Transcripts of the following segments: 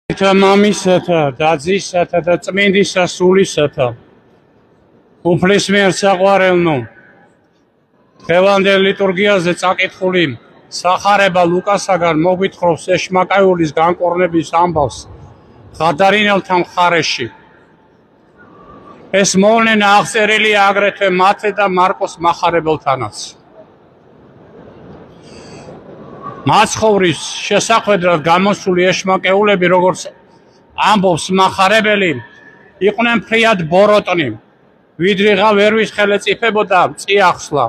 მამისათა, დაძისათა და წმინდისა სულისათა, უფლის მიერ საყვარელნო, დღევანდელ ლიტურგიაზე წაკითხული სახარება ლუკასაგან მოგვითხრობს ეშმაკაიულის განკორნების ამბავს ღადარინელთა მხარეში. ეს მოვლენა აღწერილია აგრეთვე მათე და მარკოს მახარებელთანაც. მაცხოვრის შესახვედრად გამოსული ეშმაკეულები, როგორც ამბობს მახარებელი, იყვნენ ფრიად ბოროტნი, ვიდრიღა ვერვის ხელეწიფებოდა წიახსლა,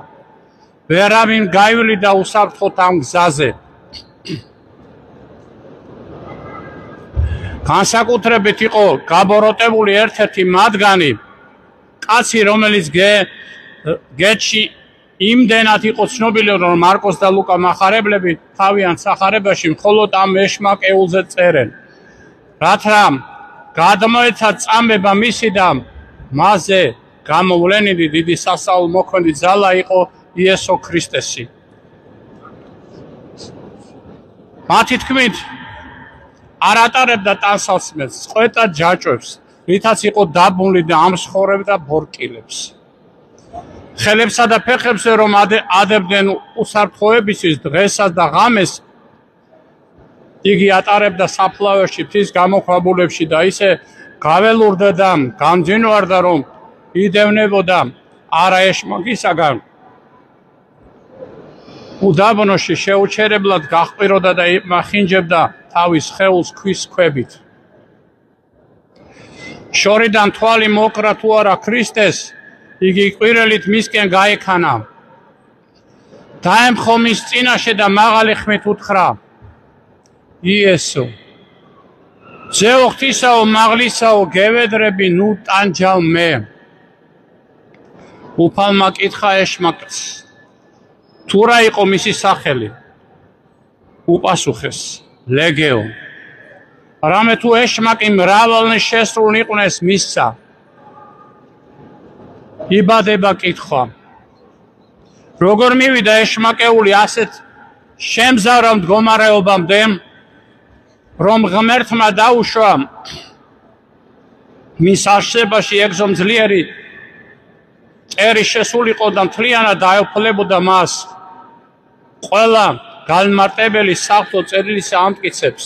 ვერავინ გაივლი და უსაფრთხოდ ამ გზაზე. განსაკუთრებით იყო გაბოროტებული ერთ-ერთი მათგანი, კაცი, რომელიც გეთში იმდენად იყო ცნობილი, რომ მარკოს და ლუკა მახარებლები თავიანთ სახარებაში მხოლოდ ამ ეშმაკეულზე წერენ. რათა გადმოეცა წამება მისი და მასზე გამოვლენილი დიდი სასწაულ მოქმედი ძალა იყო იესო ქრისტესი. მათი თქმით, არ ატარებდა ტანსაცმელს, წყვეტა ჯაჭვებს, რითაც იყო დაბმული და ამსხორებდა ბორკილებს. ხელებსა და ფეხებზე რომ ადებდნენ უსაფრთხოებისთვის დღესას და ღამეს, იგი ატარებდა საფლავებში, მთის გამოქვაბულებში და ისე გაველურდა და გამძინვარდა, რომ იდევნებოდა არა ეშმაკისაგან, უდაბნოში შეუჩერებლად გაჰყვიროდა და იმახინჯებდა თავის სხეულს ქვის ქვებით. შორიდან თვალი მოკრა თუ არა ქრისტეს, იგი ყვირელით მისკენ გაექანა. დაემხო მის წინაშე და მაღალი ხმით უთხრა: იესო, ძეო ღვთისაო, მაღლისაო, გევედრები ნუ ტანჯალ მე. უფალმა კითხა ეშმაკს, თუ რა იყო მისი სახელი? უპასუხეს: ლეგეო. რამე თუ ეშმაკი მრავალნი შესრულნიყვნენ მისცა. იბადება კითხვა: როგორ მივიდა ეშმაკეული ასეთ შემზარავ მდგომარეობამდე, რომ ღმერთმა დაუშვა მის არსებაში ეგზომ ძლიერი წერი შესულიყო და მთლიანად დაეუფლებოდა მას. ყველა განმარტებელი საღვთო წერილისა ამტკიცებს,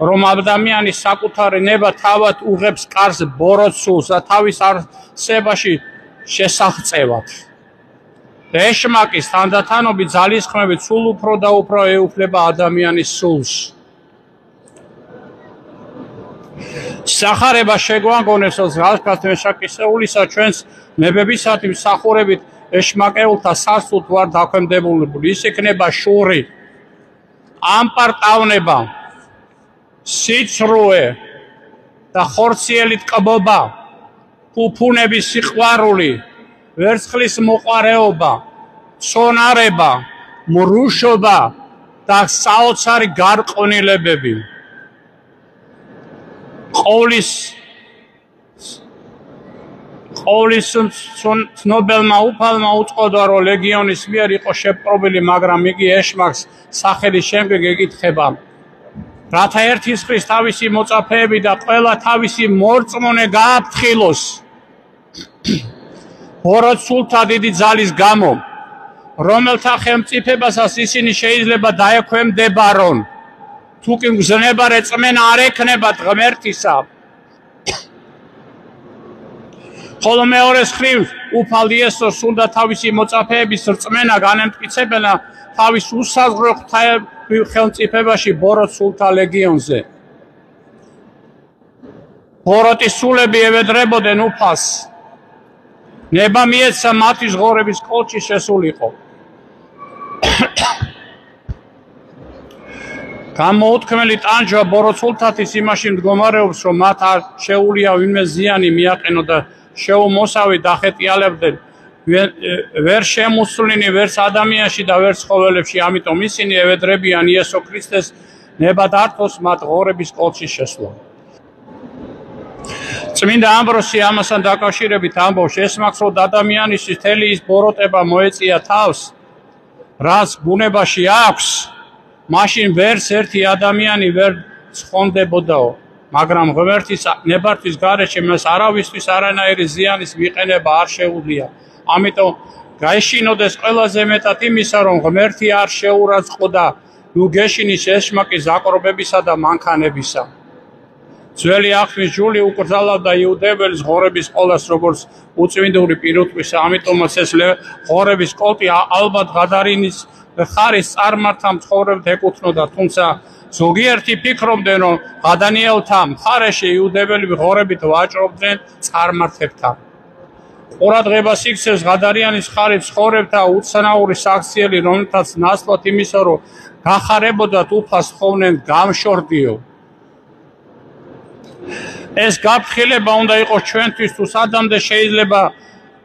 რომ ადამიანი საკუთარი ნება თავად უღებს კარს ბოროტსულს და თავის არსებაში შესაღწევად. ეშმაკის თანდათანობით ძალისხმევით სულ უფრო და უფრო ეუფლება ადამიანის სულს. სახარება შეგვაგონებს, რომ ზღალსგან მეშაკისეულისა ჩვენს ნებებისათი მსახურებით ეშმაკეულთა სასულთ ვარ დაქვემდებულებული. ის იქნება შური, ამპარტავნება, სიცრუე და ხორციელი ტკბობა, უფუნების სიყვარული, ვერცხლის მოყვარეობა, ცონარება, მრუშობა და საოცარი გარყვნილებები. ყოვლის ცნობელმა უფალმა უწყოდა, რომ ლეგიონის მიერ იყო შეპყრობილი, მაგრამ იგი ეშმაკს სახელის შემდეგ ეკითხება, რათა ერთის ხრის თავისი მოწაფეები და ყველა თავისი მორწმუნე გააფრთხილოს ბოროტსულთა დიდი ძალის გამო, რომელთა ხელმწიფებასაც ისინი შეიძლება დაექვემდებარონ, თუ კი მგზნებარე წმენა არ ექნებათ ღმერთისა. ხოლო მეორეს მხრივ უფალ იესოს უნდა თავისი მოწაფეების რწმენა განემტკიცებინა თავის უსაზღვრო ხელმწიფებაში ბოროტსულთა ლეგიონზე. ბოროტის სულები ევედრებოდნენ უფალს, ნება მიეცა მათი ზღორების კოლჩი შესულიყო. გამოუთქმელი ტანჯვა ბოროტსულთათვის იმაში მდგომარეობს, რომ მათ არ შეუძლია ვინმე ზიანი მიაყენო და შეუმოსავი დახეტიალებდნენ ვერ შემოსვლინი ვერც ადამიანში და ვერც ცხოველებში, ამიტომ ისინი ევედრებიან იესო ქრისტეს ნება დართოს მათ ღორების კოლჩი შესვლა. წმინდა ამბროსი ამასთან დაკავშირებით ამბობს, ეშმაკს რომ ადამიანისთვის მთელი ის ბოროტება მოეწია თავს, რაც ბუნებაში აქვს, მაშინ ვერც ერთი ადამიანი ვერ ცხონდებოდაო, მაგრამ ღმერთის ნებართვის გარეშე მას არავისთვის არანაირი ზიანის მიყენება არ შეუძლია. ამიტომ გაეშინოდეს ყველაზე მეტად იმისა, რომ ღმერთი არ შეურაცხყოფდა, ნუ გეშინის ეშმაკი ზაკრობებისა და მანქანებისა. ძველი აღთქმის ჯული უკრძალავდა იუდეველის ღორების ყოლას, როგორც უწმინდური პირუტყვისა, ამიტომაც ეს ღორების კოლტი ალბათ გადარინის ხარის წარმართა მცხოვრებთ ეკუთვნოდა, თუმცა ზოგიერთი ფიქრობდნენ, რომ გადანიელთა მხარეში იუდეველები ღორებით ვაჭრობდნენ წარმართებთან. ყურადღებას იქცევს გადარიანის ხარის მცხოვრებთა უცნაური საქციელი, რომელთაც ნაცვლად იმისა, რომ გახარებოდათ უფალს თხოვნენ გამშორდიო. ეს გაფრთხილება უნდა იყოს ჩვენთვის, თუ სადამდე შეიძლება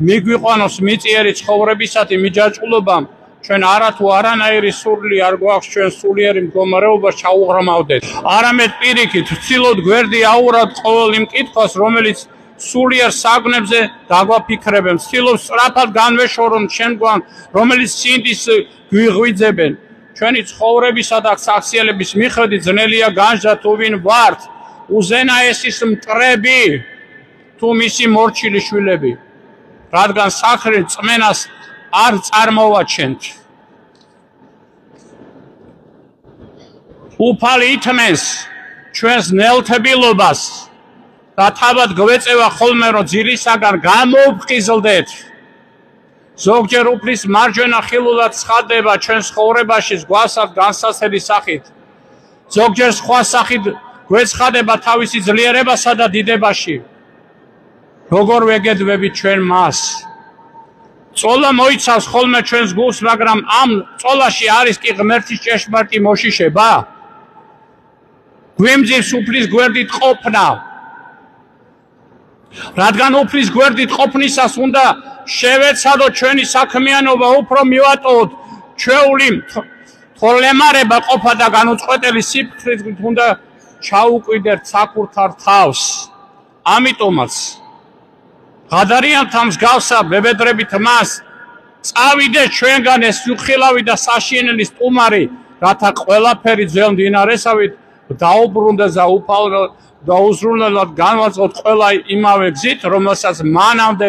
მიგვიყვანოს მიწიერი ცხოვრებისათი მიჯაჭვულობამ, ჩვენ არათუ არანაირი სურვილი არ გვაქვს ჩვენ სულიერი მდგომარეობას ჩაუღრმავდეთ. არამედ პირიქით, ვცდილობთ გვერდი აუღრათ ყოველ იმ კითხვას, რომელიც სულიერ საგნებზე დაგვაფიქრებენ. ვცდილობთ სწრაფად განვეშოროთ შემდგომ, რომელიც სინდის გვიღვიძებენ. ჩვენი ცხოვრებისა და საქციელების მიხედვით ძნელია განსჯა თუ ვინ ვართ, უზენაესის მტრები თუ მისი მორჩილი შვილები, რადგან საქმრის წმენას არ წარმოვაჩენთ. უფალი ითმენს ჩვენს ნელთბილობას და თავად გვეწევა ხოლმე, რომ ძირისაგან გამოვყიზლდეთ. ზოგჯერ უფლის მარჯვენა ხილულად ცხადდება ჩვენს ცხოვრებაში გვასად განსაცდელი სახით, ზოგჯერ სხვა სახით გვეცხადება თავისი ძლიერებასა და დიდებაში. როგორ ვეგედვებით ჩვენ მას? წოლა მოიცავს ხოლმე ჩვენს გულს, მაგრამ ამ წოლაში არის კი ღმერთის ჭეშმარიტი მოშიშება. გვიმძირს უფლის გვერდით ყოფნა, რადგან უფლის გვერდით ყოფნისას უნდა შევეცადოთ ჩვენი საქმიანობა, უფრო მივატოვოთ ჩვეული თოლემარება ყოფა და განუწყვეტელი სიფრთხილით უნდა ჩაუკვირდეთ საკურთხარ თავს. ამიტომაც გადარიანთა მსგავსა ბებედრებით მას წავიდეს ჩვენგან ეს უხილავი და საშინელი სტუმარი, რათა ყველაფერი ძველ მდინარესავით დაუბრუნდეს და უფალო და უზრუნველად განვაწყოთ ყველა იმავე გზით, რომელსაც მანამდე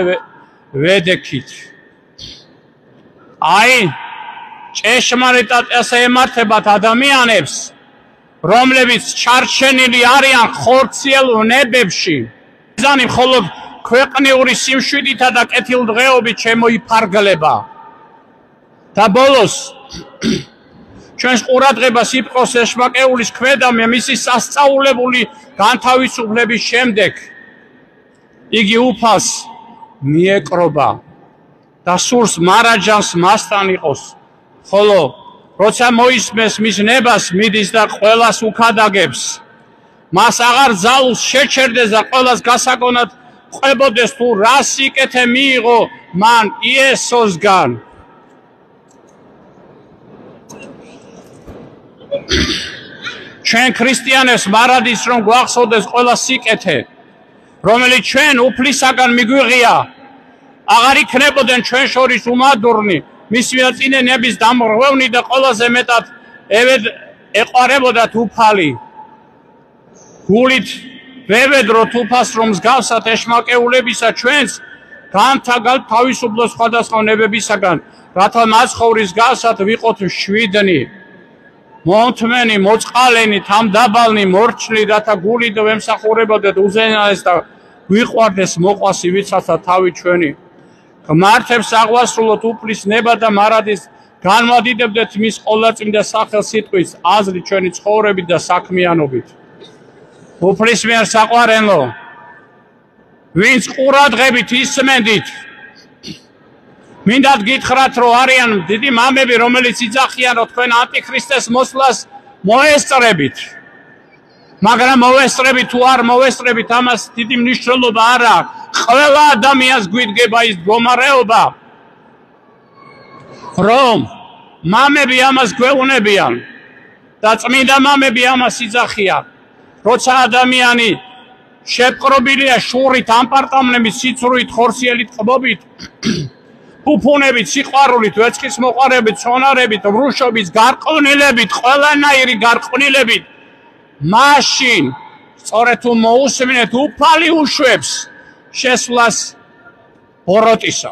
ვედექით. აი, ჭეშმარიტად ესე ემართებათ ადამიანებს, რომლებიც ჩარჩენილი არიან ხორციელ ნებებში. ზანი მხოლოდ ქვეყნიური სიმშვიდითა და კეთილდღეობით შემოიფარგლება. და ბოლოს ჩვენს ყურადღებას იპყროს ეშმაკეულის ქვედა მისი სასწაულებული განთავისუფლების შემდეგ. იგი უფალს მიეკრობა და სურს მარაჯანს მასთან იყოს, ხოლო როცა მოისმენს მის ნებას, მიდის და ყველას უქადაგებს. მას აღარ ძალუს შეჩერდეს და ყველას გასაგონად ყვებოდეს, თუ რა სიკეთე მიიღო მან იესოსგან. ჩვენ ქრისტიანებს მარადის რომ გვახსოვდეს ყველა სიკეთე, რომელიც ჩვენ უფლისაგან მიგვიღია, აღარ იქნებოდნენ ჩვენ შორის უმადურნი, მისივე წინენების დამრღვევნი და ყველაზე მეტად ეყარებოდათ უფალი. გულით ვევედროთ უფალს, რომ მსგავსად ეშმაკეულებისა ჩვენს განთაგალ თავისუფლოს სხვადასხვა ნებებისაგან, რათა მაცხოვრის მსგავსად ვიყოთ მშვიდნი, მომთმენი, მოწყალენი, თამდაბალნი, მორჩლი, რათა გულით ვემსახურებოდეთ უზენაეს და ვიყვარდეს მოყვასი, ვიცაცა თავი ჩვენი. ღმართებს აღვასრულოთ უფლის ნება და მარადის, განვადიდებდეთ მის ყოვლადწმიდა სახელსიტყვის აზრით ჩვენი ცხოვრებით და საქმიანობით. უფლის მიერ საყვარელო, ვინც ყურადღებით ისმენდით, მინდათ გითხრათ, რომ არიან დიდი მამები, რომელიც იძახიან, რომ თქვენ ანტიქრისტეს მოსვლას მოესწრებით. მაგრამ მოესწრებით თუ არ მოესწრებით, ამას დიდი მნიშვნელობა არ აქვს. ყველა ადამიანს გვიდგება ის მდგომარეობა, რომ მამები ამას გვეუბნებიან და წმინდა მამები ამას იძახიან. როცა ადამიანი შეპყრობილია შურით, ამპარტამნებით, სიცრუით, ხორციელით, ყბობით, ფუფუნებით, სიყვარულით, ვეცხის მოყარებით, ცონარებით, ვრუშობით, გარყვნილებით, ყველანაირი გარყვნილებით მაშინ სწორედ თუ მოусმინეთ უფალი უშვებს შესვლას ბოროტისა.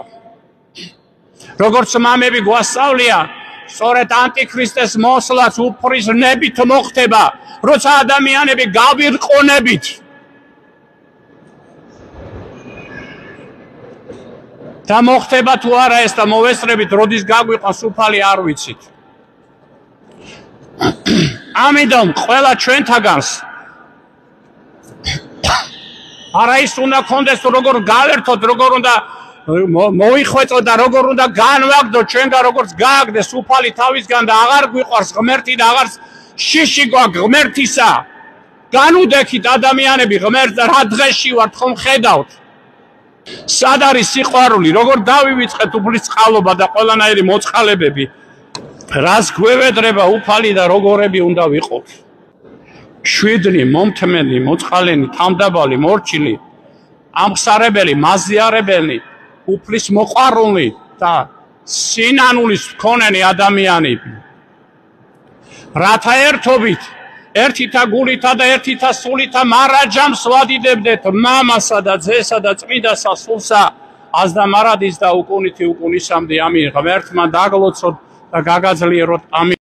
როგორც მამები გვასწავლია, სწორედ ანტიქრისტეს მოსვლაც უფრის ნებით მოხდება, როცა ადამიანები გავირყონებით და მოხდება თუ არა ეს და მოვესწრებით, როდის გაგვიყვანს უფალი არ ვიცით. ამიტომ ყველა ჩვენთაგანს არა ის უნდა კონდეს თუ როგორ გავერთოთ, როგორ უნდა მოიხვეწოთ და როგორ უნდა განვაგდოთ ჩვენგან როგორც გააგდეს უფალი თავისგან და აღარ გვიყვარს ღმერთი და აღარ შიში გვაქვს ღმერთისა. განუდექით ადამიანები ღმერთს და რა დღეში ვართ ხომ ხედავთ. სად არის სიყვარული, როგორ დავივიწყეთ უფლის წყალობა და ყველანაირი მოწყალებები, რას გვევედრება უფალი და როგორები უნდა ვიყოთ. შვიდნი, მომთმენი, მოწყალენი, თამდაბალი, მორჩილი, ამხსარებელი, მაზიარებელი, უფლის მოყვარული და სინანულის მქონენი ადამიანები. რათა ერთობით, ერთითა გულითა და ერთითა სულითა მარაჯამს ვადიდებდეთ მამასა და ძესა და წმინდასა სულსა, აზდა მარადის და უკუნითი უკუნისამდე. ამინ. ღმერთმა დაგლოცოთ და გაგაძლიეროთ. ამინ.